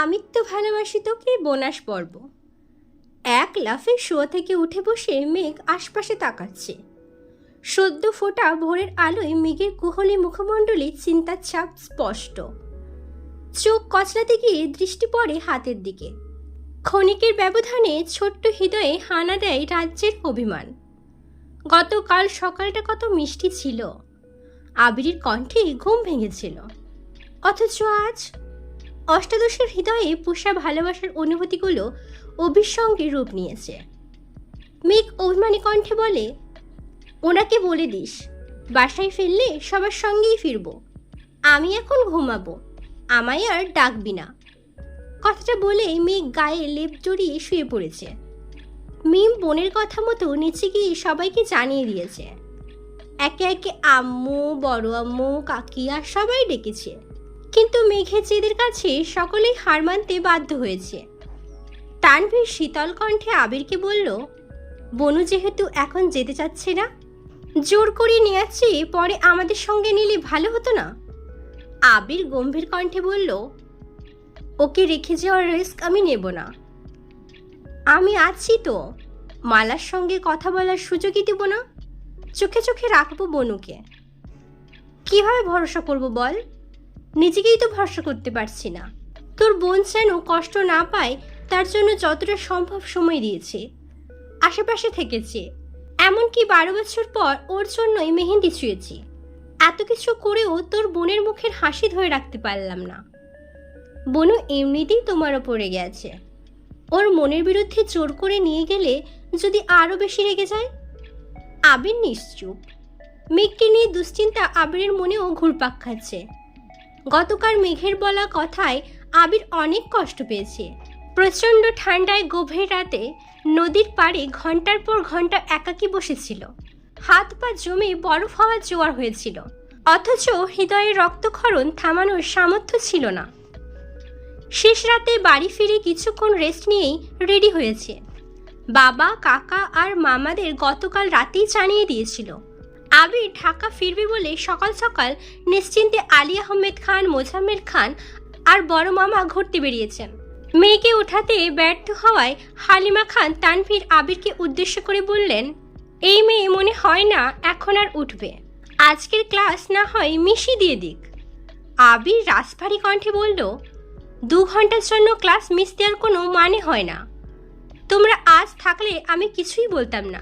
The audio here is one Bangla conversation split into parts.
আমি তো ভালোবাসি তোকে বোনাস পর্ব। এক লাফে শোয়া থেকে উঠে বসে মেঘ আশপাশে তাকাচ্ছে। সদ্য ফোটা ভোরের আলোয় মেঘের কুহলী মুখমণ্ডলে চিন্তার ছাপ স্পষ্ট। চোখ কচলাতে গিয়ে দৃষ্টি পড়ে হাতের দিকে। ক্ষণিকের ব্যবধানে ছোট্ট হৃদয়ে হানা দেয় রাজ্যের অভিমান। গতকাল সকালটা কত মিষ্টি ছিল, আবিরের কণ্ঠে ঘুম ভেঙেছিল। অথচ আজ অষ্টাদশের হৃদয়ে পোষা ভালোবাসার অনুভূতিগুলো অভিসঙ্গে রূপ নিয়েছে। মেঘ অভিমানী কণ্ঠে বলে, ওনাকে বলে দিস বাসায় ফিরলে সবার সঙ্গেই ফিরবো। আমি এখন ঘুমাবো, আমায় আর ডাকবি না। কথাটা বলে মেঘ গায়ে লেপ জড়িয়ে শুয়ে পড়েছে। মিম বোনের কথা মতো নিচে গিয়ে সবাইকে জানিয়ে দিয়েছে। একে একে আম্মু, বড় আম্মু, কাকিয়া সবাই ডেকেছে। কিন্তু মেঘের জেদের কাছে সকলেই হার মানতে বাধ্য হয়েছে। তানভীর শীতল কণ্ঠে আবিরকে বলল, বনু যেহেতু এখন যেতে চাচ্ছে না, জোর করে নিয়ে আসছি, পরে আমাদের সঙ্গে নিলে ভালো হতো না? আবির গম্ভীর কণ্ঠে বলল, ওকে রেখে যাওয়ার রিস্ক আমি নেব না। আমি আছি তো, মালার সঙ্গে কথা বলার সুযোগই দেব না। চোখে চোখে রাখবো বনুকে। কিভাবে ভরসা করব বল? নিজেকেই তো ভরসা করতে পারছি না। তোর বোন যেন কষ্ট না পায় তার জন্য যতটা সম্ভব সময় দিয়েছে, আশেপাশে থেকেছে। এমনকি 12 বছর পর ওর জন্যই মেহেন্দি ছুঁয়েছি। এত কিছু করেও তোর বোনের মুখের হাসি ধরে রাখতে পারলাম না। বনু এমনিতেই তোমার ওপরে গেছে, ওর মনের বিরুদ্ধে জোর করে নিয়ে গেলে যদি আরো বেশি রেগে যায়। আবির নিশ্চুপ। মেঘকে নিয়ে দুশ্চিন্তা আবিরের মনেও ঘুরপাক খাচ্ছে। গতকাল মেঘের বলা কথায় আবির অনেক কষ্ট পেয়েছে। প্রচণ্ড ঠান্ডায় গভীর রাতে নদীর পাড়ে ঘন্টার পর ঘন্টা একাকী বসেছিল। হাত পা জমে বরফ হওয়ার জোয়ার হয়েছিল, অথচ হৃদয়ের রক্তক্ষরণ থামানোর সামর্থ্য ছিল না। শেষ রাতে বাড়ি ফিরে কিছুক্ষণ রেস্ট নিয়েই রেডি হয়েছে। বাবা, কাকা আর মামাদের গতকাল রাতেই জানিয়ে দিয়েছিল আবির ঢাকা ফিরবে বলে। সকাল সকাল নিশ্চিন্তে আলী আহমেদ খান, মোজাম্মেল খান আর বড় মামা ঘুরতে বেরিয়েছেন। মেয়েকে ওঠাতে ব্যর্থ হওয়ায় হালিমা খান তানভীর আবিরকে উদ্দেশ্য করে বললেন, এই মেয়ে মনে হয় না এখন আর উঠবে, আজকের ক্লাস না হয় মিশি দিয়ে দিক। আবির রাসভারী কণ্ঠে বলল, 2 ঘন্টার জন্য ক্লাস মিস দেওয়ার কোনো মানে হয় না। তোমরা আজ থাকলে আমি কিছুই বলতাম না,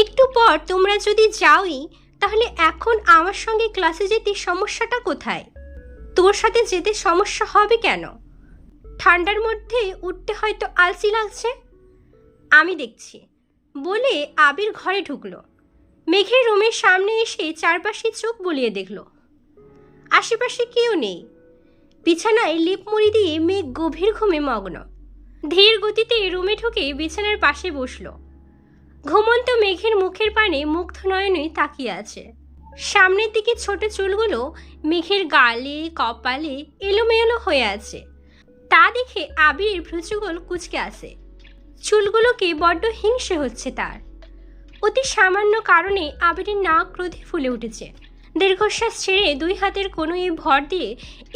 একটু পর তোমরা যদি যাওই তাহলে এখন আমার সঙ্গে ক্লাসে যেতে সমস্যাটা কোথায়? তোর সাথে যেতে সমস্যা হবে কেন? ঠান্ডার মধ্যে উঠতে হয়তো আলসি লাগছে, আমি দেখছি বলে আবির ঘরে ঢুকলো। মেঘের রুমের সামনে এসে চারপাশে চোখ বুলিয়ে দেখল। আশেপাশে কেউ নেই। বিছানায় লিপ মুড়ি দিয়ে মেঘ গভীর ঘুমে মগ্ন। ধীর গতিতে রুমে ঢুকে বিছানার পাশে বসল। ঘুমন্ত মেঘের মুখের পানে মুগ্ধ নয়নে তাকিয়ে আছে। সামনের দিকে ছোট চুলগুলো মেঘের গালে কপালে এলোমেলো হয়ে আছে। তা দেখে আবির ভ্রুযুগল কুঁচকে আসে। চুলগুলোকে বড্ড হিংসে হচ্ছে তার। অতি সামান্য কারণে আবিরের নাক ক্রোধে ফুলে উঠেছে। দীর্ঘশ্বাস ছেড়ে 2 হাতের কোনোই ভর দিয়ে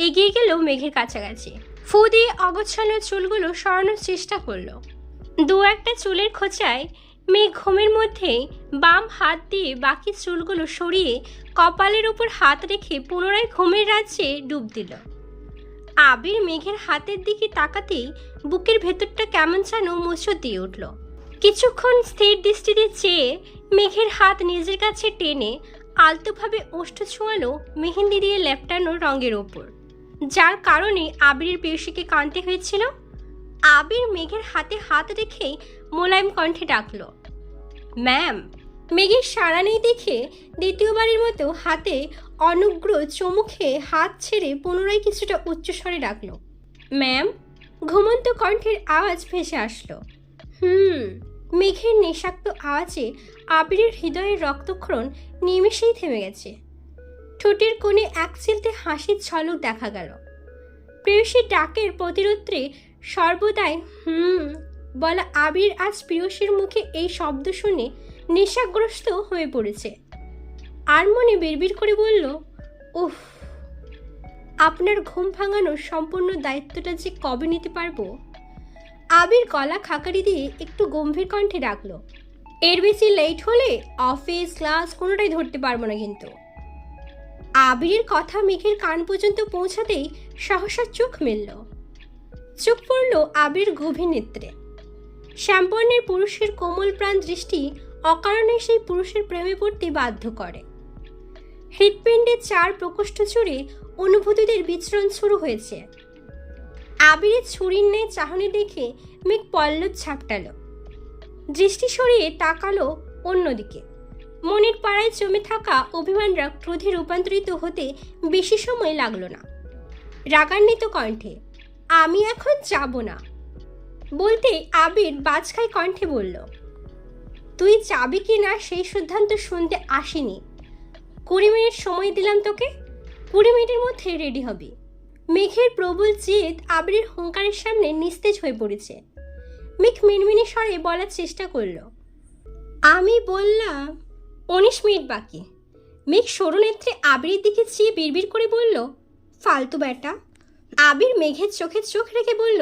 এগিয়ে গেল মেঘের কাছাকাছি। ফু দিয়ে অগোছালো চুলগুলো সরানোর চেষ্টা করলো। 2-1টা চুলের খোঁচায় মেঘ ঘুমের মধ্যেই বাম হাত দিয়ে বাকি চুলগুলো সরিয়ে কপালের উপর হাত রেখে পুনরায় ঘুমের রাজ্যে ডুব দিল। আবির মেঘের হাতের দিকে তাকাতেই বুকের ভেতরটা কেমন যেন মোচড় দিয়ে উঠল। কিছুক্ষণ স্থির দৃষ্টিতে চেয়ে মেঘের হাত নিজের কাছে টেনে আলতোভাবে ওষ্ঠ ছোঁয়ালো মেহেন্দি দিয়ে লেপটানো রঙের ওপর, যার কারণে আবিরের পেশিকে কাঁদতে হয়েছিল। আবির মেঘের হাতে হাত রেখেই মোলায়েম কণ্ঠে ডাকল, ম্যাম। মেঘের সাড়া নেই দেখে দ্বিতীয়বারের মতো হাতে অনুগ্র চুমুখে হাত ছেড়ে পুনরায় কিছুটা উচ্চস্বরে ডাকল, ম্যাম। ঘুমন্ত কণ্ঠের আওয়াজ ভেসে আসলো। মেঘের নেশাক্ত আওয়াজে আবিরের হৃদয়ের রক্তক্ষরণ নিমেষেই থেমে গেছে। ঠোঁটের কোণে এক চিলতে হাসির ঝলক দেখা গেল। প্রেয়সীর ডাকের প্রতিরুত্রে সর্বদাই বলা আবির আজ প্রেয়সীর মুখে এই শব্দ শুনে নেশাগ্রস্ত হয়ে পড়েছে। আর মনে বিড়বিড় করে বলল, উফ। আপনার ঘুম ভাঙানোর সম্পূর্ণ দায়িত্বটা যে কবে নিতে পারবো? আবির গলা খাকারি দিয়ে একটু গম্ভীর কণ্ঠে ডাকলো। এর বেশি লেট হলে অফিস ক্লাস কোনোটাই ধরতে পারবো না কিন্তু। আবিরের কথা মেঘের কান পর্যন্ত পৌঁছাতেই সহসা চোখ মেলল। চোখ পড়ল আবির গভীর নেত্রে। শ্যামবর্ণের পুরুষের কোমল প্রাণ দৃষ্টি অকারণে সেই পুরুষের প্রেমে পড়তে বাধ্য করে। হৃৎপিণ্ডের 4 প্রকোষ্ঠ জুড়ে অনুভূতিদের বিচরণ শুরু হয়েছে। আবিরের ছুরির ন্যায় চাহনি দেখে মেঘ পল্লব ঝাপটালো। দৃষ্টি সরিয়ে তাকালো অন্যদিকে। মনের পাড়ায় জমে থাকা অভিমানরা ক্রোধে রূপান্তরিত হতে বেশি সময় লাগলো না। রাগান্বিত কণ্ঠে, আমি এখন যাব না বলতে আবির বাজখাই কণ্ঠে বলল, তুই যাবি কি না সেই সিদ্ধান্ত শুনতে আসিনি। 20 মিনিট সময় দিলাম তোকে, 20 মিনিটের মধ্যে রেডি হবি। মেঘের প্রবল জেদ আবিরের হুঙ্কারের সামনে নিস্তেজ হয়ে পড়েছে। মেঘ মিনমিনি স্বরে বলার চেষ্টা করল, আমি বললাম 19 মিনিট বাকি। মেঘ সরু নেত্রে আবিরের দিকে চেয়ে বিড়বিড় করে বলল, ফালতু ব্যাটা। আবির মেঘের চোখে চোখ রেখে বলল,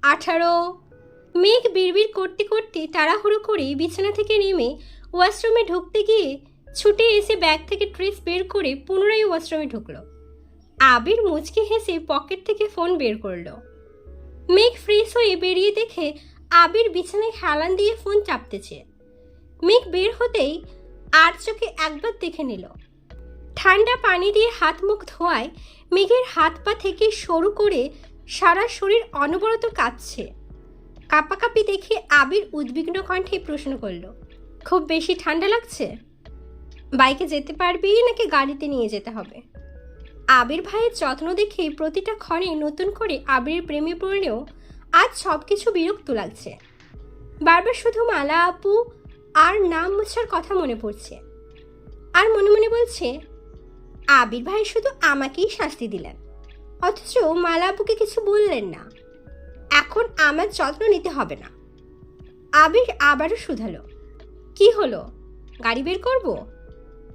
18। মেঘ বিড়বিড় করতে করতে তাড়াহুড়ো করে বিছানা থেকে নেমে ওয়াশরুমে ঢুকতে গিয়ে ছুটে এসে ব্যাগ থেকে ড্রেস বের করে পুনরায় ওয়াশরুমে ঢুকলো। আবির মুচকি হেসে পকেট থেকে ফোন বের করলো। মেঘ ফ্রেশ হয়ে বেরিয়ে দেখে আবির বিছানায় হেলান দিয়ে ফোন চাপতেছে। মেঘ বের হতেই আর চোখে একবার দেখে নিল। ঠান্ডা পানি দিয়ে হাত মুখ ধোয়ায় মেঘের হাত পা থেকে শুরু করে সারা শরীর অনবরত কাঁপছে। কাঁপাকাঁপি দেখে আবির উদ্বিগ্ন কণ্ঠে প্রশ্ন করল, খুব বেশি ঠান্ডা লাগছে? বাইকে যেতে পারবি নাকি গাড়িতে নিয়ে যেতে হবে? আবির ভাইয়ের যত্ন দেখে প্রতিটা ক্ষণে নতুন করে আবিরের প্রেমে পড়লেও আজ সব কিছু বিরক্ত লাগছে। বারবার শুধু মালা আপু আর নাম মোছার কথা মনে পড়ছে। আর মনে মনে বলছে, আবির ভাই শুধু আমাকেই শাস্তি দিলেন, অথচ মালা আপুকে কিছু বললেন না। এখন আমার যত্ন নিতে হবে না। আবির আবারও শুধালো, কি হলো, গাড়ি বের করব?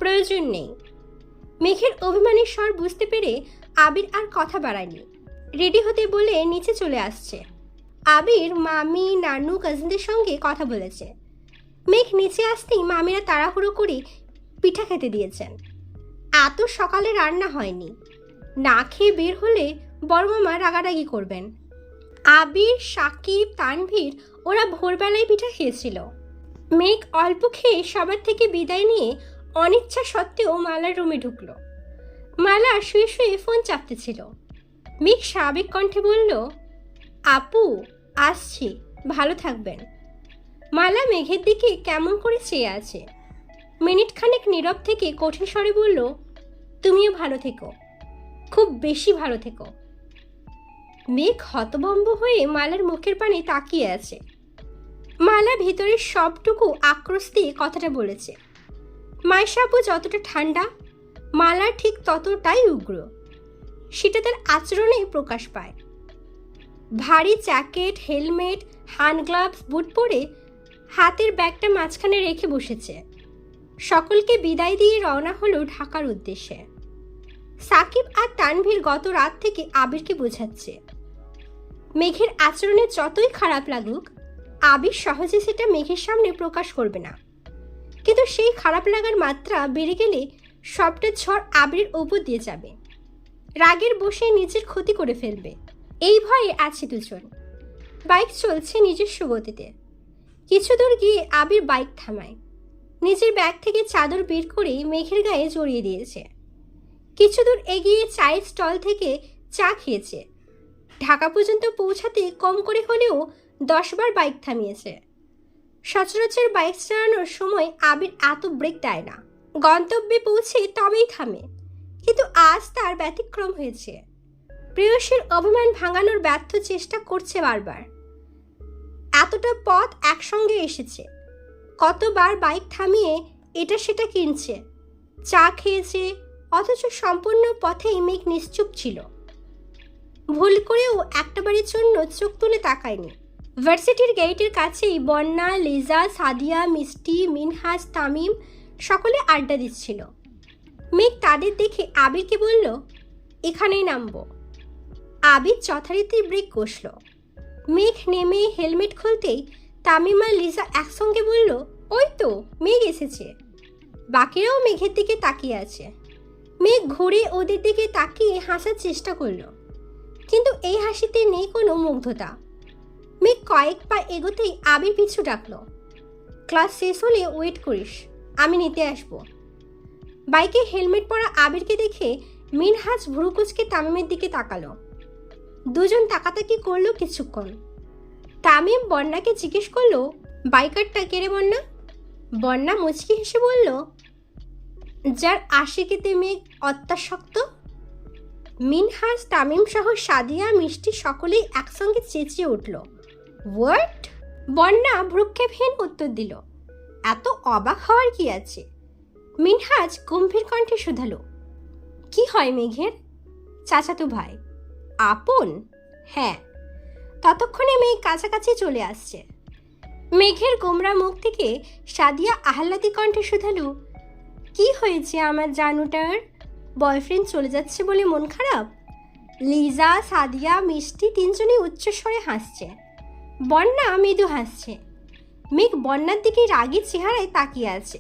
প্রয়োজন নেই। মেঘের অভিমানের স্বর বুঝতে পেরে আবির আর কথা বাড়ায়নি। রেডি হতে বলে নিচে চলে আসছে। আবির মামি নানু কাজিনদের সঙ্গে কথা বলেছে। মেঘ নিচে আসতেই মামিরা তাড়াহুড়ো করে পিঠা খেতে দিয়েছেন। এত সকালে রান্না হয়নি, না খেয়ে বের হলে বড় মামা রাগারাগি করবেন। আবির, সাকিব, তানভীর ওরা ভোরবেলায় পিঠা খেয়েছিল। মেঘ অল্প খেয়ে সবার থেকে বিদায় নিয়ে অনিচ্ছা সত্ত্বেও মালার রুমে ঢুকলো। মালা শুয়ে শুয়ে ফোন চাপতেছিল। মেঘ স্বাভাবিক কণ্ঠে বলল, আপু আসছি, ভালো থাকবেন। মালা মেঘের দিকে কেমন করে চেয়ে আছে। মিনিট খানেক নীরব থেকে কঠিন স্বরে বলল, তুমিও ভালো থেকো, খুব বেশি ভালো থেকো। মেঘ হতভম্ব হয়ে মালার মুখের পানে তাকিয়ে আছে। মালা ভিতরের সবটুকু আক্রোশ দিয়ে কথাটা বলেছে। মাইশা আপু যতটা ঠান্ডা, মালা ঠিক ততটাই উগ্র। সেটা তার আচরণে প্রকাশ পায়। ভারী জ্যাকেট, হেলমেট, হ্যান্ড গ্লাভস, বুট পরে হাতের ব্যাগটা মাঝখানে রেখে বসেছে। সকলকে বিদায় দিয়ে রওনা হলো ঢাকার উদ্দেশ্যে। সাকিব আর তানভীর গত রাত থেকে আবিরকে বোঝাচ্ছে, মেঘের আচরণে যতই খারাপ লাগুক, আবির সহজে সেটা মেঘের সামনে প্রকাশ করবে না। কিন্তু সেই খারাপ লাগার মাত্রা বেড়ে গেলে সবটা ঝড় আবিরের ওপর দিয়ে যাবে। রাগের বসে নিজের ক্ষতি করে ফেলবে, এই ভয়ে আছে দুজন। বাইক চলছে নিজস্ব গতিতে। কিছু দূর গিয়ে আবির বাইক থামায়। নিজের ব্যাগ থেকে চাদর বের করে মেঘের গায়ে জড়িয়ে দিয়েছে। কিছু দূর এগিয়ে চায়ের স্টল থেকে চা খেয়েছে। ঢাকা পর্যন্ত পৌঁছাতে কম করে হলেও 10 বার বাইক থামিয়েছে। সচরাচর বাইক চালানোর সময় আবির এত ব্রেক দেয় না, গন্তব্যে পৌঁছে তবেই থামে। কিন্তু আজ তার ব্যতিক্রম হয়েছে। প্রেয়সীর অভিমান ভাঙানোর ব্যর্থ চেষ্টা করছে বারবার। এতটা পথ একসঙ্গে এসেছে, কতবার বাইক থামিয়ে এটা সেটা কিনছে, চা খেয়েছে, অথচ সম্পূর্ণ পথেই মেঘ নিশ্চুপ ছিল। ভুল করেও একটাবারের জন্য চোখ তুলে তাকায়নি। ভার্সিটির গেটের কাছেই বন্যা, লিজা, সাদিয়া, মিষ্টি, মিনহাজ, তামিম সকলে আড্ডা দিচ্ছিল। মেঘ তাদের দেখে আবিরকে বলল, এখানেই নামবো। আবির যথারীতি ব্রেক কষল। মেঘ নেমে হেলমেট খুলতেই তামিম আর লিজা একসঙ্গে বলল, ওই তো মেঘ এসেছে। বাকিরাও মেঘের দিকে তাকিয়ে আছে। মেঘ ঘুরে ওদের দিকে তাকিয়ে হাসার চেষ্টা করলো, কিন্তু এই হাসিতে নেই কোনো মুগ্ধতা। মেঘ কয়েক পা এগোতেই আবির পিছু ডাকলো, ক্লাস শেষ হলে ওয়েট করিস, আমি নিতে আসবো। বাইকে হেলমেট পরা আবিরকে দেখে মিনহাজ ভ্রুকুচকে তামিমের দিকে তাকালো। দুজন তাকাতাকি করলো কিছুক্ষণ। তামিম বন্যাকে জিজ্ঞেস করলো, বাইকারটা কেড়ে বন্যা? বন্যা মুচকি হেসে বলল, যার আশিকিতে মেঘ অত্যাসক্ত। মিনহাজ, তামিম সহ সাদিয়া, মিষ্টি সকলেই একসঙ্গে চেঁচিয়ে উঠল, হোয়াট? বন্যা ভ্রুক্ষেপহীন উত্তর দিল, এত অবাক হওয়ার কি আছে? মিনহাজ গম্ভীর কণ্ঠে শুধালো, কি হয় মেঘের? চাচাতো ভাই। আপন? হ্যাঁ। ততক্ষণে মেঘ কাছাকাছি চলে আসছে। মেঘের গোমরা মুখ থেকে সাদিয়া আহ্লাদি কণ্ঠে শুধালো, কি হয়েছে আমার জানুটার? বয়ফ্রেন্ড চলে যাচ্ছে বলে মন খারাপ? লিজা, সাদিয়া, মিষ্টি তিনজনই উচ্চস্বরে হাসছে। বন্যা মৃদু হাসছে। মেঘ বন্যার দিকে রাগী চেহারায় তাকিয়ে আছে।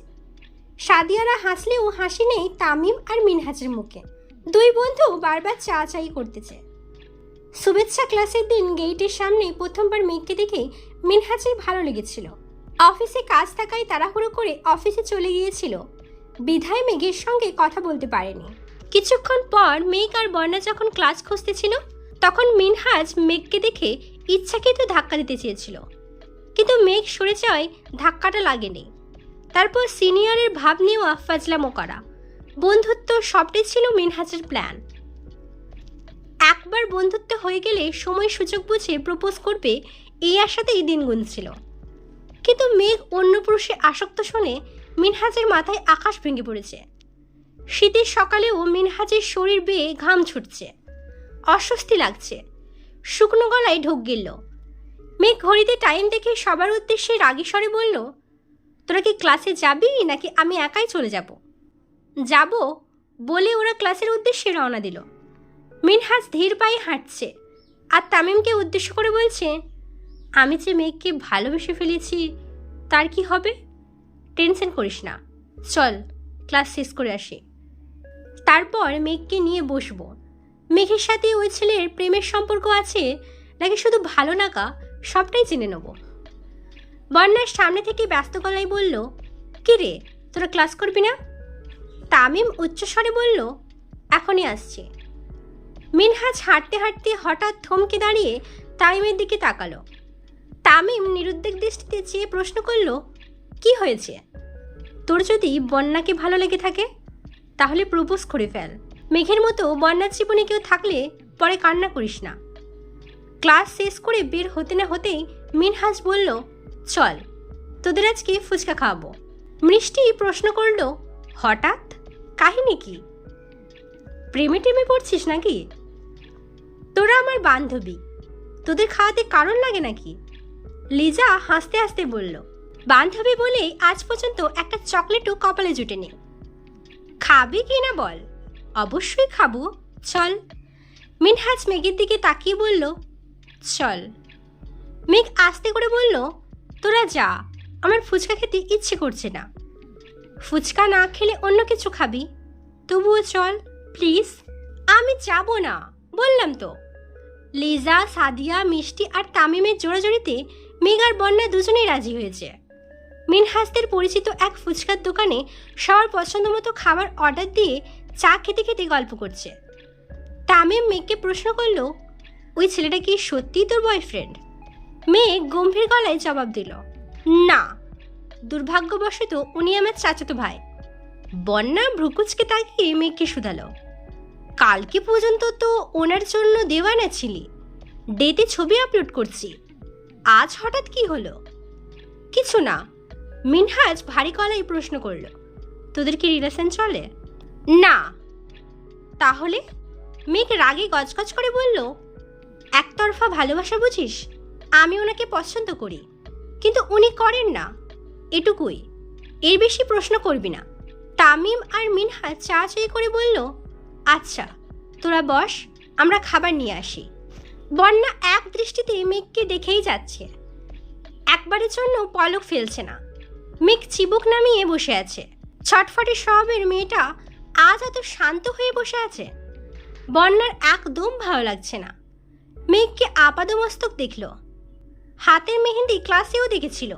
সাদিয়ারা হাসলেও হাসি নেই তামিম আর মিনহাজের মুখে। দুই বন্ধু বারবার চাচাই করতেছে। শুভেচ্ছা ক্লাসের দিন গেইটের সামনে প্রথমবার মেঘকে দেখে মিনহাজের ভালো লেগেছিল। অফিসে কাজ থাকায় তাড়াহুড়ো করে অফিসে চলে গিয়েছিল, বিধায় মেঘের সঙ্গে কথা বলতে পারেনি। কিছুক্ষণ পর মেঘ আর বন্যা যখন ক্লাস খুঁজতেছিল, তখন মিনহাজ মেঘকে দেখে ইচ্ছাকৃত ধাক্কা দিতে চেয়েছিল, কিন্তু মেঘ সরে যাওয়ায় ধাক্কাটা লাগেনি। তারপর সিনিয়রের ভাব নিয়েও ফাজলামো করা, বন্ধুত্ব সবটাই ছিল মিনহাজের প্ল্যান। একবার বন্ধুত্ব হয়ে গেলে সময় সুযোগ বুঝে প্রপোজ করবে, এই আশাতেই দিন গুনছিল। কিন্তু মেঘ অন্য পুরুষে আসক্ত শুনে মিনহাজের মাথায় আকাশ ভেঙে পড়েছে। শীতের সকালেও মিনহাজের শরীর বেয়ে ঘাম ছুটছে, অস্বস্তি লাগছে, শুকনো গলায় ঢোক গিলল। মেঘ ঘড়িতে টাইম দেখে সবার উদ্দেশ্যে রাগী স্বরে বলল, তোরা কি ক্লাসে যাবি নাকি আমি একাই চলে যাব? যাব বলে ওরা ক্লাসের উদ্দেশ্যে রওনা দিল। মিনহাজ ধীর পায়ে হাঁটছে আর তামিমকে উদ্দেশ্য করে বলছে, আমি যে মেঘকে ভালোবেসে ফেলেছি তার কি হবে? টেনশন করিস না, চল ক্লাস শেষ করে আসি, তারপর মেঘকে নিয়ে বসবো। মেঘের সাথে ওই ছেলের প্রেমের সম্পর্ক আছে নাকি শুধু ভালো লাগা, সবটাই জেনে নেব। বন্যার সামনে থেকে ব্যস্ত গলায় বলল, কি রে তোরা ক্লাস করবি না? তামিম উচ্চস্বরে বলল, এখনই আসছি। মিনহাজ হাঁটতে হাঁটতে হঠাৎ থমকে দাঁড়িয়ে তামিমের দিকে তাকালো। তামিম নিরুদ্বেগ দৃষ্টিতে চেয়ে প্রশ্ন করল, কি হয়েছে? তোর যদি বন্যাকে ভালো লেগে থাকে তাহলে প্রপোজ করে ফেল। মেঘের মতো বন্যার জীবনে কেউ থাকলে পরে কান্না করিস না। ক্লাস শেষ করে বের হতে না হতেই মিনহাজ বলল, চল তোদের আজকে ফুচকা খাওয়াবো। মিষ্টি প্রশ্ন করল, হঠাৎ? কাহিনী কি? প্রেমে টেমে পড়ছিস নাকি? তোরা আমার বান্ধবী, তোদের খাওয়াতে কারণ লাগে নাকি? লিজা হাসতে হাসতে বলল, বান্ধবী বলেই আজ পর্যন্ত একটা চকলেটও কপালে জুটেনি। খাবি কি না বল? অবশ্যই খাবো, চল। মিনহাজ মেঘের দিকে তাকিয়ে বলল, চল। মেঘ আস্তে করে বলল, তোরা যা, আমার ফুচকা খেতে ইচ্ছে করছে না। ফুচকা না খেলে অন্য কিছু খাবি, তবুও চল প্লিজ। আমি যাব না বললাম তো। লিজা, সাদিয়া, মিষ্টি আর তামিমের জোড়াজোড়িতে মেঘ আর বন্যা দুজনেই রাজি হয়েছে। মিনহাজদের পরিচিত এক ফুচকার দোকানে সবার পছন্দ মতো খাবার অর্ডার দিয়ে চা খেতে খেতে গল্প করছে। তামিম মেঘকে প্রশ্ন করল, ওই ছেলেটা কি সত্যিই তোর বয়ফ্রেন্ড? মেঘ গম্ভীর গলায় জবাব দিল, না, দুর্ভাগ্যবশত উনি আমার চাচাতো ভাই। বন্যা ভ্রুকুচকে তাকিয়ে মেঘকে শুধালো, কালকে পর্যন্ত তো ওনার জন্য দেওয়ানা ছিলি, ডেতে ছবি আপলোড করছি, আজ হঠাৎ কি হলো? কিছু না। মিনহাজ ভারী গলায় প্রশ্ন করল, তোদের কি রিলেশন চলে? না। তাহলে? মেঘ রাগে গজগজ করে বলল, একতরফা ভালোবাসা বুঝিস? আমি ওনাকে পছন্দ করি, কিন্তু উনি করেন না, এটুকুই, এর বেশি প্রশ্ন করবি না। তামিম আর মিনহাজ চা চাই করে বলল, আচ্ছা তোরা বস, আমরা খাবার নিয়ে আসি। বন্যা এক দৃষ্টিতে মেঘকে দেখেই যাচ্ছে, একবারের জন্য পলক ফেলছে না। মেঘ চিবুক নামিয়ে বসে আছে। ছটফটে স্বভাবের মেয়েটা আজ এত শান্ত হয়ে বসে আছে। বন্যার একদম ভালো লাগছে না। মেঘকে আপাদমস্তক দেখল। হাতের মেহেন্দি ক্লাসেও দেখেছিল,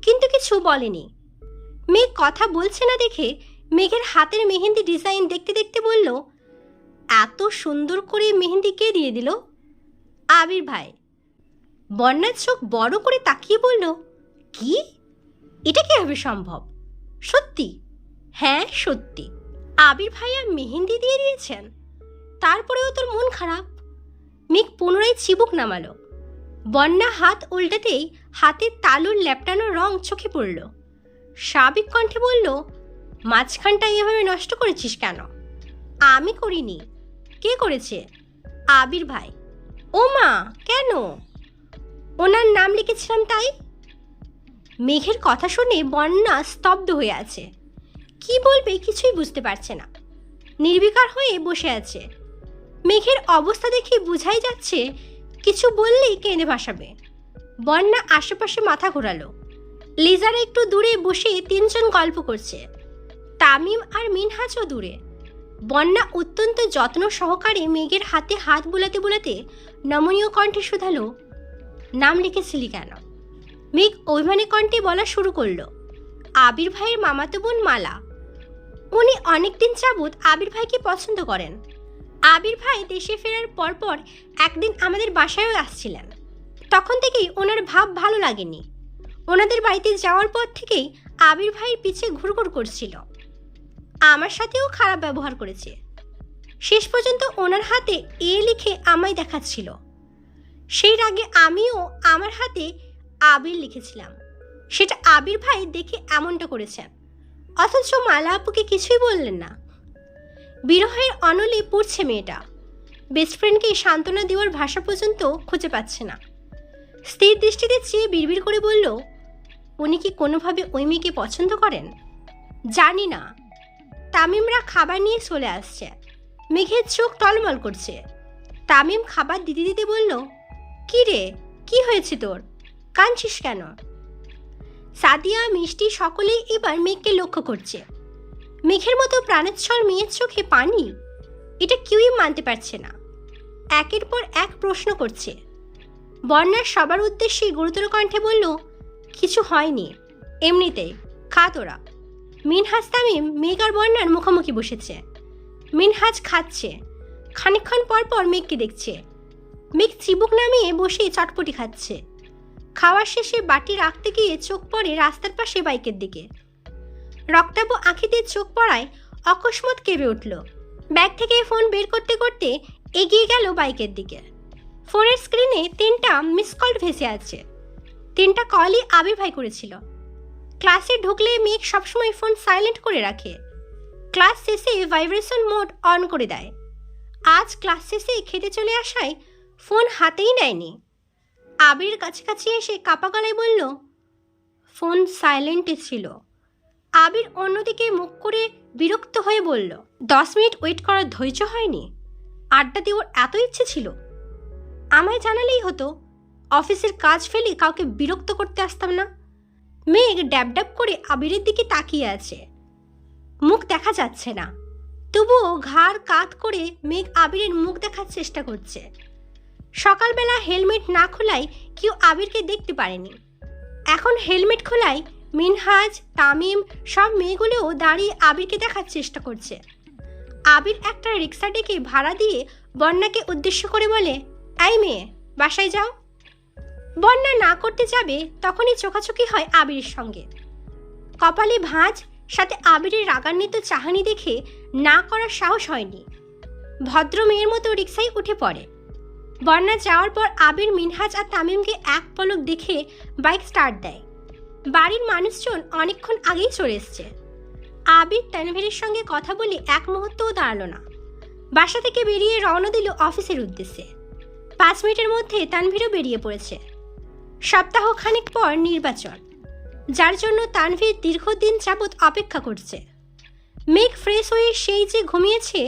কিন্তু কিছু বলেনি। মেঘ কথা বলছে না দেখে মেঘের হাতের মেহেন্দি ডিজাইন দেখতে দেখতে বলল, এত সুন্দর করে মেহেন্দি কে দিয়ে দিল? আবির ভাই। বন্যার চোখ বড় করে তাকিয়ে বলল, কি? এটা কিভাবে সম্ভব? সত্যি? হ্যাঁ সত্যি, আবির ভাইয়া মেহেন্দি দিয়ে দিয়েছেন। তারপরেও তোর মন খারাপ? মেঘ পুনরায় চিবুক নামালো। বন্যা হাত উল্টাতেই হাতের তালুর ল্যাপটানো রং চোখে পড়ল। স্বাভাবিক কণ্ঠে বলল, মাঝখানটা এভাবে নষ্ট করেছিস কেন? আমি করিনি। কে করেছে? আবির ভাই। ও মা, কেন? ওনার নাম লিখেছিলাম তাই। মেঘের কথা শুনে বন্যা স্তব্ধ হয়ে আছে। কি বলবে কিছুই বুঝতে পারছে না। নির্বিকার হয়ে বসে আছে। মেঘের অবস্থা দেখে বোঝাই যাচ্ছে কিছু বললেই কেঁদে ভাসাবে। বন্যা আশেপাশে মাথা ঘোরালো। লিজারা একটু দূরে বসে তিনজন গল্প করছে। তামিম আর মিনহাজও দূরে। বন্যা অত্যন্ত যত্ন সহকারে মেঘের হাতে হাত বুলাতে বুলাতে নমনীয় কণ্ঠে শুধালো, নাম লিখেছিলি কেন? মেঘ অভিমানী কণ্ঠে বলা শুরু করলো, আবির ভাইয়ের মামাতো বোন মালা। উনি অনেকদিন যাবৎ আবির ভাইকে পছন্দ করেন। আবির ভাই দেশে ফেরার পরপর একদিন আমাদের বাসায়ও আসছিলেন। তখন থেকেই ওনার ভাব ভালো লাগেনি। ওনাদের বাড়িতে যাওয়ার পর থেকেই আবির ভাইয়ের পিছে ঘুরঘুর করছিল। আমার সাথেও খারাপ ব্যবহার করেছে। শেষ পর্যন্ত ওনার হাতে এ লিখে আমায় দেখাচ্ছিল। সেই রাগে আমিও আমার হাতে আবির লিখেছিলাম। সেটা আবির ভাই দেখে এমনটা করেছেন, অথচ মালা আপুকে কিছুই বললেন না। বিরহের অনলে পড়ছে মেয়েটা। বেস্ট ফ্রেন্ডকে সান্ত্বনা দেওয়ার ভাষা পর্যন্ত খুঁজে পাচ্ছে না। স্থির দৃষ্টিতে চেয়ে বিড়বিড় করে বলল, উনি কি কোনোভাবে ওই মেয়েকে পছন্দ করেন? জানি না। তামিমরা খাবার নিয়ে চলে আসছে। মেঘের চোখ টলমল করছে। তামিম খাবার দিতে দিতে বলল, কি রে, কি হয়েছে তোর? কাঁদছিস কেন? সাদিয়া, মিষ্টি সকলেই এবার মেঘকে লক্ষ্য করছে। মেঘের মতো প্রাণোচ্ছল মেয়ের চোখে পানি, এটা কেউই মানতে পারছে না। একের পর এক প্রশ্ন করছে। বন্যার সবার উদ্দেশ্যে গুরুতর কণ্ঠে বলল, কিছু হয়নি, এমনিতেই, খা তোরা। মিনহাজ তামিম মেঘ আর বন্যার মুখোমুখি বসেছে। মিনহাজ খাচ্ছে। খানিকক্ষণ পর পর মেঘকে দেখছে। মেঘ চিবুক নামিয়ে বসে চটপটি খাচ্ছে। খাওয়ার শেষে বাটি রাখতে গিয়ে চোখ পড়ে রাস্তার পাশে বাইকের দিকে। রক্তাভ আঁখিতে চোখ পড়ায় অকস্মাৎ কেঁপে উঠল। ব্যাগ থেকে ফোন বের করতে করতে এগিয়ে গেল বাইকের দিকে। ফোনের স্ক্রিনে 3টা মিস কল ভেসে আছে। 3টা কলই আবির ভাই করেছিল। ক্লাসে ঢুকলে মেঘ সবসময় ফোন সাইলেন্ট করে রাখে। ক্লাস শেষে ভাইব্রেশন মোড অন করে দেয়। আজ ক্লাস শেষে খেতে চলে আসায় ফোন হাতেই নেয়নি। আবিরের কাছাকাছি এসে কাপা গলায় বলল, ফোন সাইলেন্টে ছিল। আবির অন্যদিকে মুখ করে বিরক্ত হয়ে বলল, 10 মিনিট ওয়েট করার ধৈর্য হয়নি? আড্ডা দেওয়ার এত ইচ্ছে ছিল? আমায় জানালেই হতো, অফিসের কাজ ফেলে কাউকে বিরক্ত করতে আসতাম না। মেঘ ড্যাব ড্যাব করে আবিরের দিকে তাকিয়ে আছে। মুখ দেখা যাচ্ছে না, তবুও ঘাড় কাত করে মেঘ আবিরের মুখ দেখার চেষ্টা করছে। সকালবেলা হেলমেট না খোলায় কেউ আবিরকে দেখতে পারেনি। এখন হেলমেট খোলায় মিনহাজ, তামিম সব মেয়েগুলোও দাঁড়িয়ে আবিরকে দেখার চেষ্টা করছে। আবির একটা রিক্সা ডেকে ভাড়া দিয়ে বন্যাকে উদ্দেশ্য করে বলে, এই মেয়ে, বাসায় যাও। বন্যা না করতে যাবে তখনই চোখাচোখি হয় আবিরের সঙ্গে। কপালে ভাঁজ, সাথে আবিরের রাগান্বিত চাহানি দেখে না করার সাহস হয়নি। ভদ্র মেয়ের মতো রিক্সায় উঠে পড়ে। বন্যা যাওয়ার পর আবির, মিনহাজ আর তামিমকে এক পলক দেখে বাইক স্টার্ট দেয়। বাড়ির মানুষজন অনেকক্ষণ আগেই চলে এসছে। আবির তানভীরের সঙ্গে কথা বলে এক মুহূর্তও দাঁড়ালো না। বাসা থেকে বেরিয়ে রওনা দিল অফিসের উদ্দেশ্যে। 5 মিনিটের মধ্যে তানভীরও বেরিয়ে পড়েছে। সপ্তাহখানেক পর নির্বাচন, যার জন্য তানভীর দীর্ঘদিন যাবৎ অপেক্ষা করছে। মেঘ ফ্রেশ হয়ে সেই যে ঘুমিয়েছে,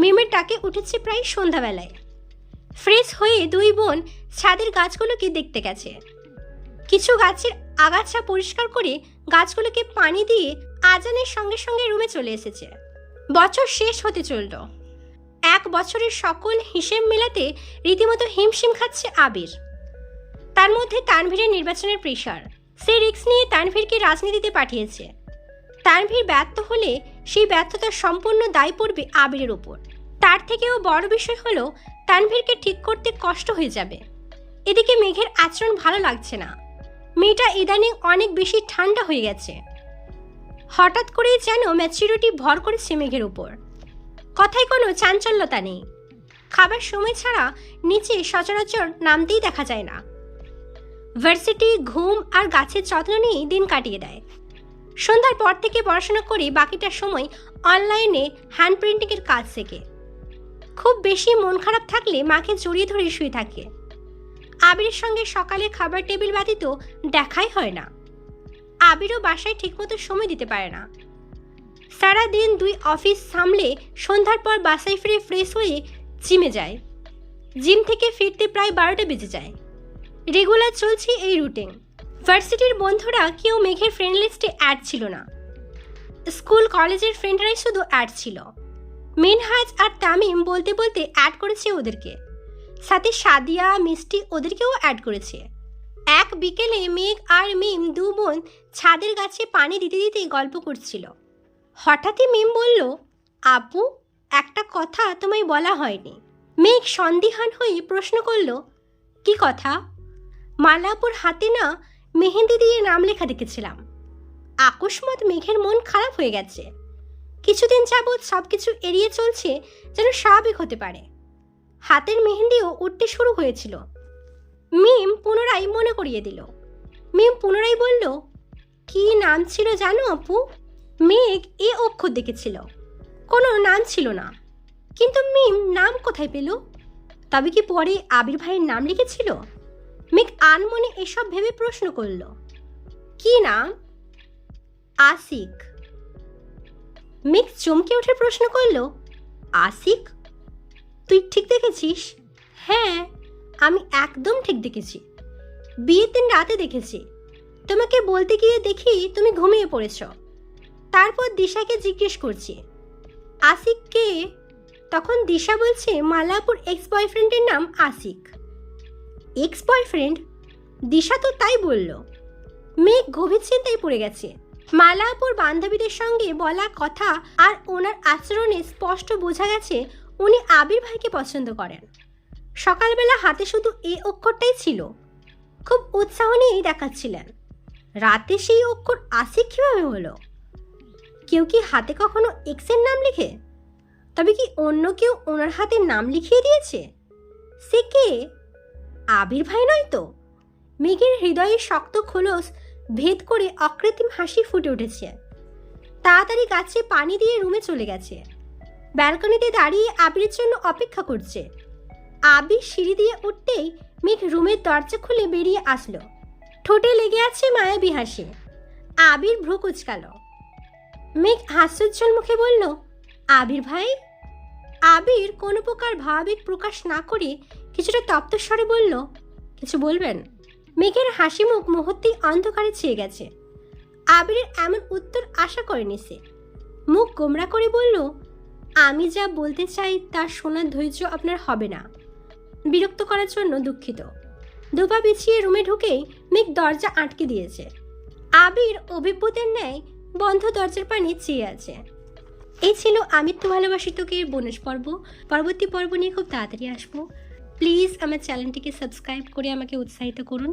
মিমের ডাকে উঠেছে প্রায় সন্ধ্যাবেলায়। ফ্রেশ হয়ে দুই বোন ছাদের গাছগুলোকে দেখতে গেছে। কিছু গাছের আগাছা পরিষ্কার করে গাছগুলোকে পানি দিয়ে আজানের সঙ্গে সঙ্গে রুমে চলে এসেছে। বছর শেষ হতে চলল। এক বছরের সকল হিসেব মেলাতে রীতিমতো হিমশিম খাচ্ছে আবির। তার মধ্যে তানভীরের নির্বাচনের প্রেশার। সে রিস্ক নিয়ে তানভীরকে রাজনীতিতে পাঠিয়েছে। তানভীর ব্যর্থ হলে সেই ব্যর্থতার সম্পূর্ণ দায় পড়বে আবিরের ওপর। তার থেকেও বড় বিষয় হলো তানভীরকে ঠিক করতে কষ্ট হয়ে যাবে। এদিকে মেঘের আচরণ ভালো লাগছে না। মেয়েটা ইদানিং অনেক বেশি ঠান্ডা হয়ে গেছে। হঠাৎ করেই যেন ম্যাচুরিটি ভর করেছে মেঘের উপর। কথায় কোনো চাঞ্চল্যতা নেই। খাবার সময় ছাড়া নিচে সচরাচর নামতেই দেখা যায় না। ভার্সিটি, ঘুম আর গাছের যত্ন নিয়েই দিন কাটিয়ে দেয়। সন্ধ্যার পর থেকে পড়াশোনা করে বাকিটা সময় অনলাইনে হ্যান্ড প্রিন্টিংয়ের কাজ শেখে। খুব বেশি মন খারাপ থাকলে মাকে জড়িয়ে ধরে শুয়ে থাকে। আবিরের সঙ্গে সকালে খাবার টেবিল ব্যতীত দেখাই হয় না। আবিরও বাসায় ঠিকমতো সময় দিতে পারে না। সারাদিন দুই অফিস সামলে সন্ধ্যার পর বাসায় ফিরে ফ্রেশ হয়ে জিমে যায়। জিম থেকে ফিরতে প্রায় 12টা বেজে যায়। রেগুলার চলছে এই রুটিন। ভার্সিটির বন্ধুরা কেউ মেঘের ফ্রেন্ড লিস্টে অ্যাড ছিল না। স্কুল কলেজের ফ্রেন্ডরাই শুধু অ্যাড ছিল। মিনহাজ আর তামিম বলতে বলতে অ্যাড করেছে ওদেরকে। সাথে সাদিয়া, মিষ্টি ওদেরকেও অ্যাড করেছে। এক বিকেলে মেঘ আর মিম দু বোন ছাদের গাছে পানি দিতে দিতে গল্প করছিল। হঠাৎই মিম বলল, আপু, একটা কথা তোমায় বলা হয়নি। মেঘ সন্দিহান হয়ে প্রশ্ন করল, কি কথা? মালাপুর হাতে না মেহেন্দি দিয়ে নাম লেখা দেখেছিলাম। আকস্মাৎ মেঘের মন খারাপ হয়ে গেছে। কিছুদিন যাবৎ সবকিছু এড়িয়ে চলছে যেন স্বাভাবিক হতে পারে। হাতের মেহেন্দিও উঠতে শুরু হয়েছিল। মিম পুনরায় মনে করিয়ে দিল। মিম পুনরায় বলল, কি নাম ছিল জানো আপু? মেঘ এ অক্ষর দেখেছিল, কোনো নাম ছিল না। কিন্তু মিম নাম কোথায় পেল? তবে কি পরে আবির ভাইয়ের নাম লিখেছিল? মেঘ আনমনে এসব ভেবে প্রশ্ন করল, কি নাম? আসিক। মেঘ চমকে উঠে প্রশ্ন করল, আসিক? তুই ঠিক দেখেছিস? হ্যাঁ, আমি একদম ঠিক দেখেছি। বিয়ের দিন রাতে দেখেছি। তোমাকে বলতে গিয়ে দেখি তুমি ঘুমিয়ে পড়েছ। তারপর দিশাকে জিজ্ঞেস করছি, আসিক কে? তখন দিশা বলছে মালাপুর এক্স বয়ফ্রেন্ডের নাম আসিক। Ex boyfriend? দিশা তো তাই বলল। মেঘ গভীর চিন্তায় পড়ে গেছে। মালাপুর বান্ধবীদের সঙ্গে বলা কথা আর ওনার আচরণে স্পষ্ট বোঝা গেছে উনি আবির ভাইকে পছন্দ করেন। সকালবেলা হাতে শুধু এ অক্ষরটাই ছিল। খুব উৎসাহ নিয়েই দেখাচ্ছিলেন। রাতে সেই অক্ষর আসিক কীভাবে হলো? কেউ কি হাতে কখনো এক্সের নাম লিখে? তবে কি অন্য কেউ ওনার হাতে নাম লিখিয়ে দিয়েছে? সে কে? আবির ভাই নয় তো? মেঘের হৃদয়ে শক্ত খোলস ভেদ করে অকৃত্রিম হাসি ফুটে উঠেছে। তাড়াতাড়ি গাছে পানি দিয়ে রুমে চলে গেছে। ব্যালকনিতে দাঁড়িয়ে আবিরের জন্য অপেক্ষা করছে। আবির সিঁড়ি দিয়ে উঠতেই মেঘ রুমের দরজা খুলে বেরিয়ে আসলো। ঠোঁটে লেগে আছে মায়াবী হাসি। আবির ভ্রু কুঁচকাল। মেঘ হাস্যোজ্জ্বল মুখে বলল, আবির ভাই? আবির কোনো প্রকার ভাবাবেগ প্রকাশ না করে কিছুটা তপ্ত স্বরে বলল, কিছু বলবেন? মেঘের হাসি মুখ মুহূর্তেই অন্ধকারে ছেয়ে গেছে। আবিরের এমন উত্তর আশা করেনি সে। মুখ গোমরা করে বলল, আমি যা বলতে চাই তা শোনার ধৈর্য আপনার হবে না। বিরক্ত করার জন্য দুঃখিত। দুপা বিছিয়ে রুমে ঢুকেই মেঘ দরজা আটকে দিয়েছে। আবির অভিভূতের ন্যায় বন্ধ দরজার পানে চেয়ে আছে। এই ছিল আমি তো ভালোবাসি তোকে বোনাস পর্ব। পরবর্তী পর্ব নিয়ে খুব তাড়াতাড়ি আসবো। প্লিজ আমার চ্যানেলটিকে সাবস্ক্রাইব করে আমাকে উৎসাহিত করুন,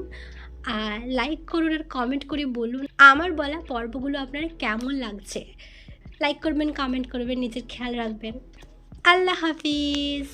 আর লাইক করুন আর কমেন্ট করে বলুন আমার বলা পর্বগুলো আপনার কেমন লাগছে। লাইক করবেন, কমেন্ট করবেন, নিজের খেয়াল রাখবেন। আল্লাহ হাফিজ।